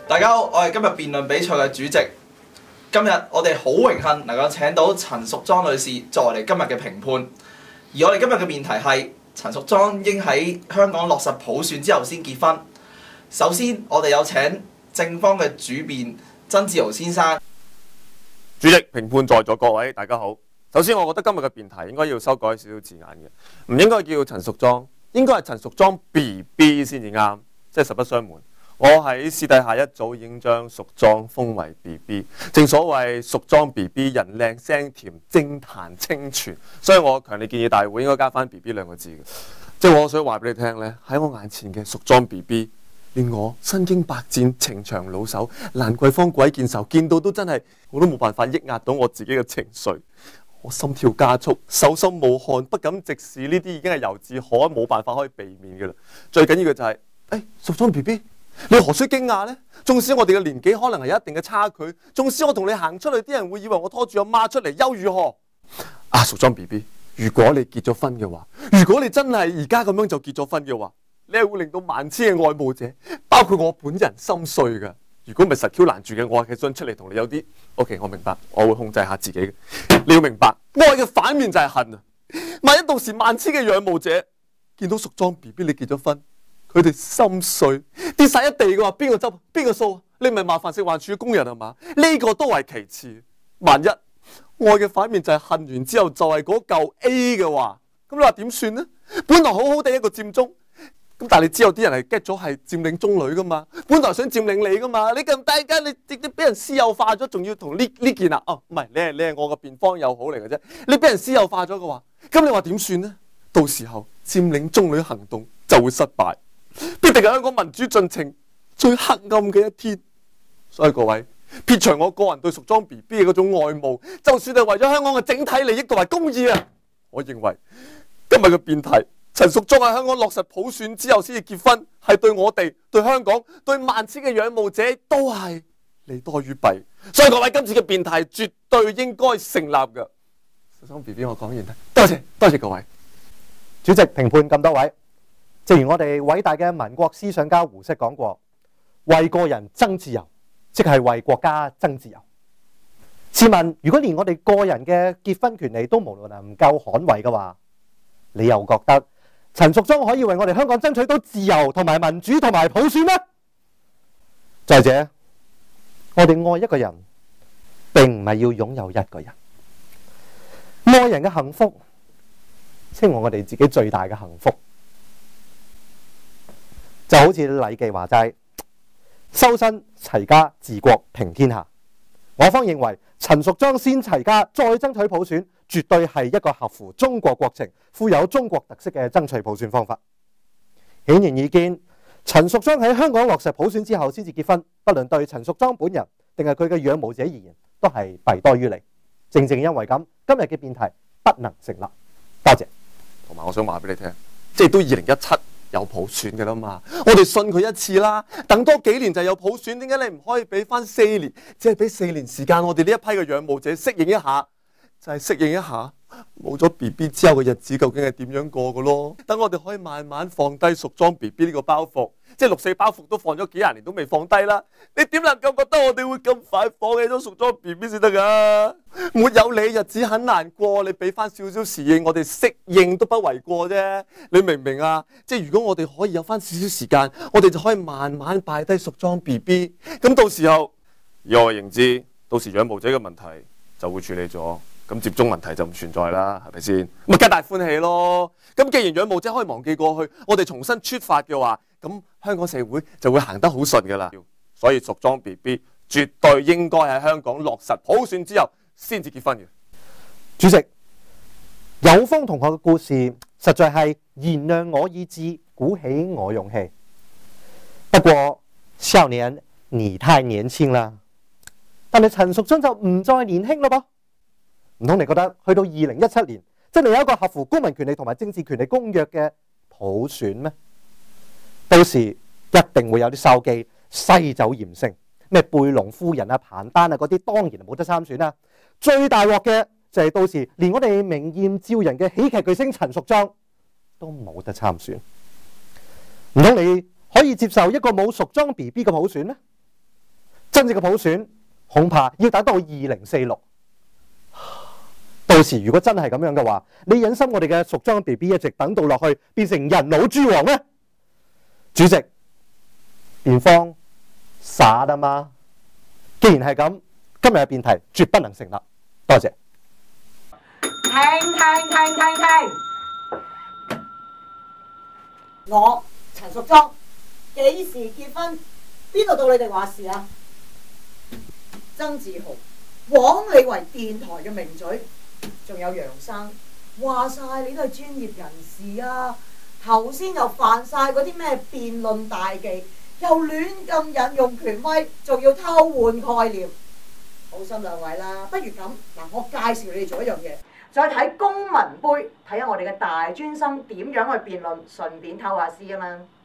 大家好，我係今日辯論比賽嘅主席。今日我哋好榮幸能夠請到陳淑莊女士作為我哋今日嘅評判。而我哋今日嘅辯題係陳淑莊應喺香港落實普選之後先結婚。首先，我哋有請正方嘅主辯曾志豪先生。主席、評判在座各位，大家好。首先，我覺得今日嘅辯題應該要修改少少字眼嘅，唔應該叫陳淑莊，應該係陳淑莊 BB 先至啱，即係實不相瞞。我喺私底下一早已經將淑莊封為 BB， 正所謂淑莊 BB 人靚聲甜，政壇清泉，所以我強烈建議大會應該加翻 BB 兩個字嘅。即係我想話俾你聽呢，喺我眼前嘅淑莊 BB， 連我身經百戰、情場老手蘭桂坊鬼見愁，見到都真係我都冇辦法抑壓到我自己嘅情緒，我心跳加速，手心冒汗，不敢直視，呢啲已經係由自可冇辦法可以避免嘅啦。最緊要嘅就係，淑莊 BB。你何須驚訝呢？縱使我哋嘅年紀可能係有一定嘅差距，縱使我同你行出去，啲人會以為我拖住阿媽出嚟，又如何？淑莊 BB， 如果你結咗婚嘅話，如果你真係而家咁樣就結咗婚嘅話，你係會令到萬千嘅愛慕者，包括我本人心碎噶。如果唔係實 Q 攔住嘅，我係想出嚟同你有啲 OK， 我明白，我會控制下自己嘅。你要明白，愛嘅反面就係恨啊！萬一到時萬千嘅仰慕者見到淑莊 BB 你結咗婚，佢哋心碎跌晒一地嘅話，邊個執邊個數？你唔係麻煩食環署嘅工人係嘛？呢個都係其次。萬一愛嘅反面就係恨完之後就係嗰嚿 A 嘅話，咁你話點算呢？本來好好地一個佔中，咁但係你知有啲人係 get 咗係佔領中女噶嘛？本來想佔領你噶嘛？你咁大間你直接俾人私有化咗，仲要同呢件啊？哦，唔係，你係我個辯方友好嚟嘅啫。你俾人私有化咗嘅話，咁你話點算呢？到時候佔領中女行動就會失敗。必定係香港民主進程最黑暗嘅一天，所以各位撇除我個人對淑莊 BB 嘅嗰種愛慕，就算係為咗香港嘅整體利益同埋公義啊，我認為今日嘅辯題，陳淑莊喺香港落實普選之後先至結婚，係對我哋、對香港、對萬千嘅仰慕者都係利多於弊，所以各位今次嘅辯題絕對應該成立嘅。淑莊 BB 我講完啦，多謝各位主席、評判咁多位。正如我哋偉大嘅民國思想家胡適講過，為個人爭自由，即係為國家爭自由。試問，如果連我哋個人嘅結婚權利都無能夠捍衛嘅話，你又覺得陳淑莊可以為我哋香港爭取到自由同埋民主同埋普選咩？再者，我哋愛一個人，並唔係要擁有一個人。愛人嘅幸福，先係我哋自己最大嘅幸福。就好似禮記話齋，修身齊家治國平天下。我方認為陳淑莊先齊家再爭取普選，絕對係一個合乎中國國情、富有中國特色嘅爭取普選方法。顯然易見，陳淑莊喺香港落實普選之後先至結婚，不論對陳淑莊本人定係佢嘅仰慕者而言，都係弊多於利。正正因為咁，今日嘅辯題不能成立。多謝。同埋我想話俾你聽，即係都2017。有普選嘅啦嘛，我哋信佢一次啦，等多幾年就有普選，點解你唔可以俾翻4年？只係俾4年時間，我哋呢一批嘅仰慕者適應一下，就係適應一下冇咗 BB 之後嘅日子究竟係點樣過嘅咯？等我哋可以慢慢放低淑莊 BB 呢個包袱，即係6·4包袱都放咗幾廿年都未放低啦。你點能夠覺得我哋會咁快放棄咗淑莊 BB 先得㗎？沒有你日子很難過，你俾翻少少時間我哋適應都不為過啫。你明唔明啊？即係如果我哋可以有翻少少時間，我哋就可以慢慢擺低淑莊 BB。咁到時候以我認知，到時仰慕者嘅問題就會處理咗。咁接中問題就唔存在啦，係咪先？咪皆大歡喜咯！咁既然仰慕者可以忘記過去，我哋重新出發嘅話，咁香港社會就會行得好順噶啦。所以淑莊 BB 絕對應該喺香港落實普選之後先至結婚嘅。主席，有峰同學嘅故事實在係燃亮我意志，鼓起我勇氣。不過少年你太年輕啦，但係陳淑莊就唔再年輕咯噃。唔通你覺得去到2017年，真係有一個合乎公民權利同埋政治權利公約嘅普選咩？到時一定會有啲筲箕西走鹽城，咩貝隆夫人啊、彭丹啊嗰啲，當然係冇得參選啦。最大鑊嘅就係到時連我哋明豔照人嘅喜劇巨星陳淑莊都冇得參選。唔通你可以接受一個冇淑莊 BB 嘅普選呢？真正嘅普選恐怕要等到2046。到時如果真係咁樣嘅話，你忍心我哋嘅淑莊 BB 一直等到落去變成人老珠黃咩？主席，辯方耍得嗎？既然係咁，今日嘅辯題絕不能成立。多謝。停！我陳淑莊幾時結婚？邊度到你哋話事啊？曾志豪枉你為電台嘅名嘴，仲有楊生話晒你都係專業人士啊！頭先又犯晒嗰啲咩辯論大忌，又亂咁引用權威，仲要偷換概念。好心兩位啦，不如咁嗱，我介紹你哋做一樣嘢，再睇公民杯，睇下我哋嘅大專生點樣去辯論，順便偷下師啊嘛〜